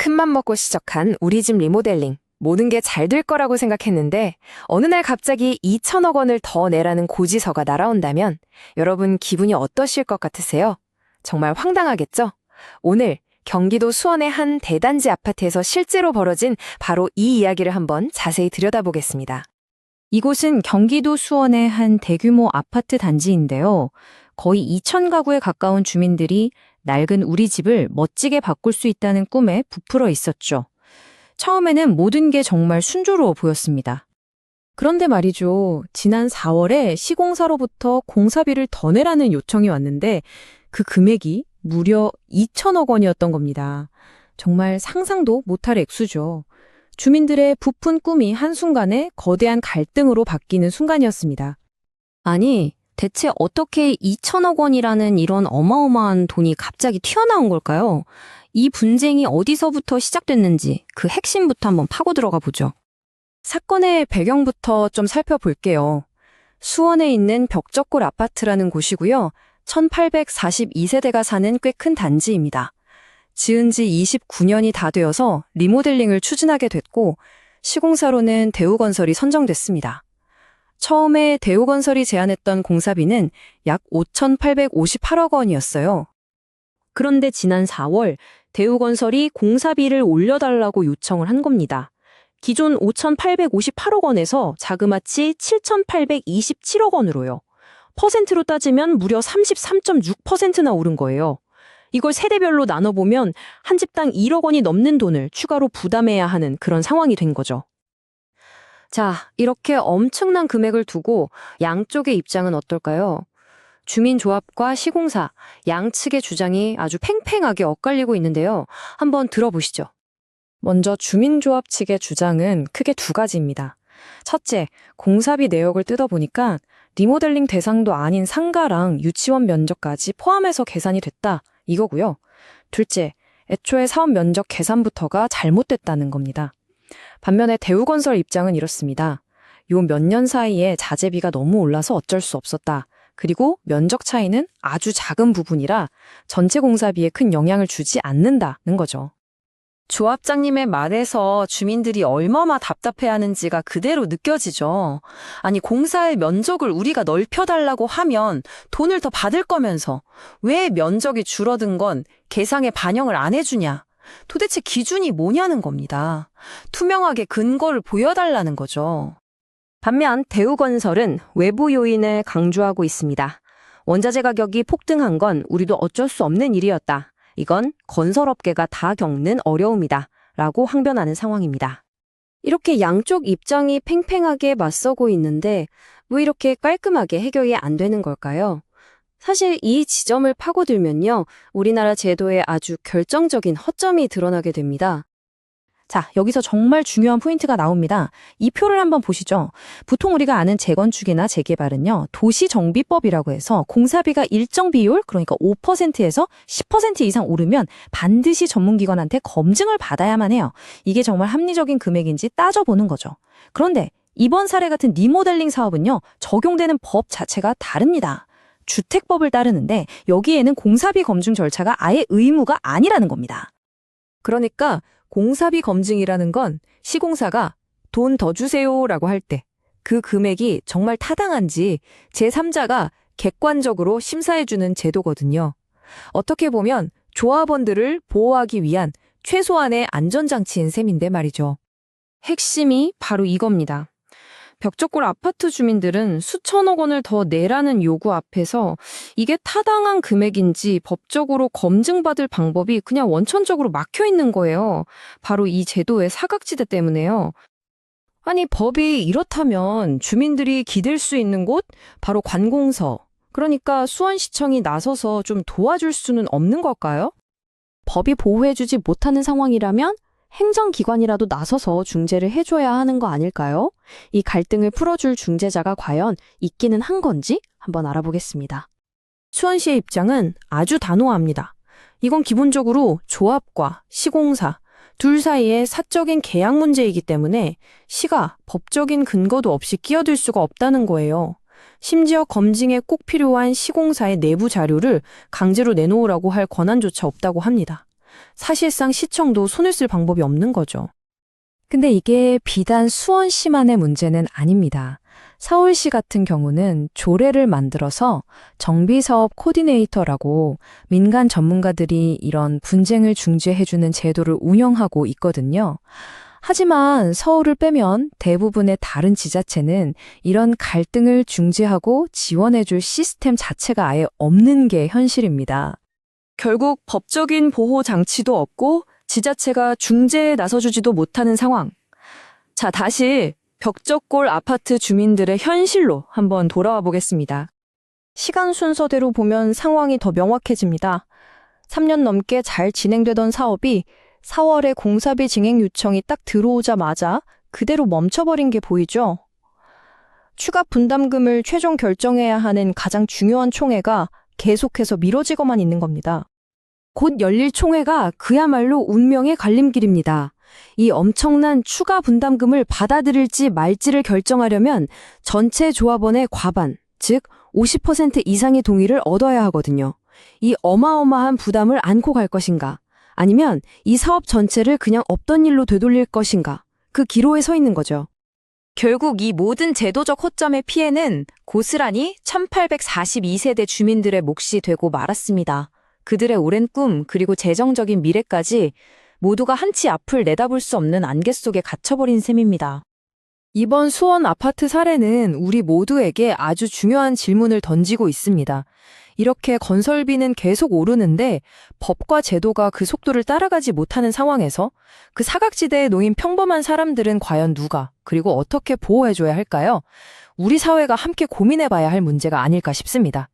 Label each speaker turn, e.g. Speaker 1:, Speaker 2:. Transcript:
Speaker 1: 큰맘 먹고 시작한 우리 집 리모델링. 모든 게 잘 될 거라고 생각했는데 어느 날 갑자기 2천억 원을 더 내라는 고지서가 날아온다면 여러분 기분이 어떠실 것 같으세요? 정말 황당하겠죠? 오늘 경기도 수원의 한 대단지 아파트에서 실제로 벌어진 바로 이 이야기를 한번 자세히 들여다보겠습니다. 이곳은 경기도 수원의 한 대규모 아파트 단지인데요. 거의 2천 가구에 가까운 주민들이 낡은 우리 집을 멋지게 바꿀 수 있다는 꿈에 부풀어 있었죠. 처음에는 모든 게 정말 순조로워 보였습니다. 그런데 말이죠. 지난 4월에 시공사로부터 공사비를 더 내라는 요청이 왔는데 그 금액이 무려 2천억 원이었던 겁니다. 정말 상상도 못할 액수죠. 주민들의 부푼 꿈이 한순간에 거대한 갈등으로 바뀌는 순간이었습니다.
Speaker 2: 아니, 대체 어떻게 2천억 원이라는 이런 어마어마한 돈이 갑자기 튀어나온 걸까요? 이 분쟁이 어디서부터 시작됐는지 그 핵심부터 한번 파고 들어가 보죠.
Speaker 1: 사건의 배경부터 좀 살펴볼게요. 수원에 있는 벽적골 아파트라는 곳이고요. 1842세대가 사는 꽤 큰 단지입니다. 지은 지 29년이 다 되어서 리모델링을 추진하게 됐고 시공사로는 대우건설이 선정됐습니다. 처음에 대우건설이 제안했던 공사비는 약 5,858억 원이었어요.
Speaker 2: 그런데 지난 4월 대우건설이 공사비를 올려달라고 요청을 한 겁니다. 기존 5,858억 원에서 자그마치 7,827억 원으로요. 퍼센트로 따지면 무려 33.6%나 오른 거예요. 이걸 세대별로 나눠보면 한 집당 1억 원이 넘는 돈을 추가로 부담해야 하는 그런 상황이 된 거죠. 자, 이렇게 엄청난 금액을 두고 양쪽의 입장은 어떨까요? 주민조합과 시공사, 양측의 주장이 아주 팽팽하게 엇갈리고 있는데요. 한번 들어보시죠. 먼저 주민조합 측의 주장은 크게 두 가지입니다. 첫째, 공사비 내역을 뜯어보니까 리모델링 대상도 아닌 상가랑 유치원 면적까지 포함해서 계산이 됐다, 이거고요. 둘째, 애초에 사업 면적 계산부터가 잘못됐다는 겁니다. 반면에 대우건설 입장은 이렇습니다. 요 몇 년 사이에 자재비가 너무 올라서 어쩔 수 없었다. 그리고 면적 차이는 아주 작은 부분이라 전체 공사비에 큰 영향을 주지 않는다는 거죠. 조합장님의 말에서 주민들이 얼마나 답답해하는지가 그대로 느껴지죠. 아니, 공사의 면적을 우리가 넓혀달라고 하면 돈을 더 받을 거면서 왜 면적이 줄어든 건 계상에 반영을 안 해주냐. 도대체 기준이 뭐냐는 겁니다. 투명하게 근거를 보여달라는 거죠. 반면 대우건설은 외부 요인을 강조하고 있습니다. 원자재 가격이 폭등한 건 우리도 어쩔 수 없는 일이었다. 이건 건설업계가 다 겪는 어려움이다. 라고 항변하는 상황입니다. 이렇게 양쪽 입장이 팽팽하게 맞서고 있는데 왜 이렇게 깔끔하게 해결이 안 되는 걸까요? 사실 이 지점을 파고들면요. 우리나라 제도에 아주 결정적인 허점이 드러나게 됩니다. 자, 여기서 정말 중요한 포인트가 나옵니다. 이 표를 한번 보시죠. 보통 우리가 아는 재건축이나 재개발은요. 도시정비법이라고 해서 공사비가 일정 비율, 그러니까 5%에서 10% 이상 오르면 반드시 전문기관한테 검증을 받아야만 해요. 이게 정말 합리적인 금액인지 따져보는 거죠. 그런데 이번 사례 같은 리모델링 사업은요. 적용되는 법 자체가 다릅니다. 주택법을 따르는데 여기에는 공사비 검증 절차가 아예 의무가 아니라는 겁니다. 그러니까 공사비 검증이라는 건 시공사가 돈 더 주세요라고 할 때 그 금액이 정말 타당한지 제3자가 객관적으로 심사해주는 제도거든요. 어떻게 보면 조합원들을 보호하기 위한 최소한의 안전장치인 셈인데 말이죠. 핵심이 바로 이겁니다. 벽적골 아파트 주민들은 수천억 원을 더 내라는 요구 앞에서 이게 타당한 금액인지 법적으로 검증받을 방법이 그냥 원천적으로 막혀 있는 거예요. 바로 이 제도의 사각지대 때문에요. 아니, 법이 이렇다면 주민들이 기댈 수 있는 곳? 바로 관공서. 그러니까 수원시청이 나서서 좀 도와줄 수는 없는 걸까요? 법이 보호해주지 못하는 상황이라면 행정기관이라도 나서서 중재를 해줘야 하는 거 아닐까요? 이 갈등을 풀어줄 중재자가 과연 있기는 한 건지 한번 알아보겠습니다. 수원시의 입장은 아주 단호합니다. 이건 기본적으로 조합과 시공사, 둘 사이의 사적인 계약 문제이기 때문에 시가 법적인 근거도 없이 끼어들 수가 없다는 거예요. 심지어 검증에 꼭 필요한 시공사의 내부 자료를 강제로 내놓으라고 할 권한조차 없다고 합니다. 사실상 시청도 손을 쓸 방법이 없는 거죠.
Speaker 1: 근데 이게 비단 수원시만의 문제는 아닙니다. 서울시 같은 경우는 조례를 만들어서 정비사업 코디네이터라고 민간 전문가들이 이런 분쟁을 중재해주는 제도를 운영하고 있거든요. 하지만 서울을 빼면 대부분의 다른 지자체는 이런 갈등을 중재하고 지원해줄 시스템 자체가 아예 없는 게 현실입니다.
Speaker 2: 결국 법적인 보호 장치도 없고 지자체가 중재에 나서주지도 못하는 상황. 자, 다시 벽적골 아파트 주민들의 현실로 한번 돌아와 보겠습니다.
Speaker 3: 시간 순서대로 보면 상황이 더 명확해집니다. 3년 넘게 잘 진행되던 사업이 4월에 공사비 증액 요청이 딱 들어오자마자 그대로 멈춰버린 게 보이죠. 추가 분담금을 최종 결정해야 하는 가장 중요한 총회가 계속해서 미뤄지고만 있는 겁니다.
Speaker 1: 곧 열릴 총회가 그야말로 운명의 갈림길입니다. 이 엄청난 추가 분담금을 받아들일지 말지를 결정하려면 전체 조합원의 과반, 즉 50% 이상의 동의를 얻어야 하거든요. 이 어마어마한 부담을 안고 갈 것인가? 아니면 이 사업 전체를 그냥 없던 일로 되돌릴 것인가? 그 기로에 서 있는 거죠. 결국 이 모든 제도적 허점의 피해는 고스란히 1842세대 주민들의 몫이 되고 말았습니다. 그들의 오랜 꿈 그리고 재정적인 미래까지 모두가 한치 앞을 내다볼 수 없는 안개 속에 갇혀버린 셈입니다. 이번 수원 아파트 사례는 우리 모두에게 아주 중요한 질문을 던지고 있습니다. 이렇게 건설비는 계속 오르는데 법과 제도가 그 속도를 따라가지 못하는 상황에서 그 사각지대에 놓인 평범한 사람들은 과연 누가 그리고 어떻게 보호해줘야 할까요? 우리 사회가 함께 고민해봐야 할 문제가 아닐까 싶습니다.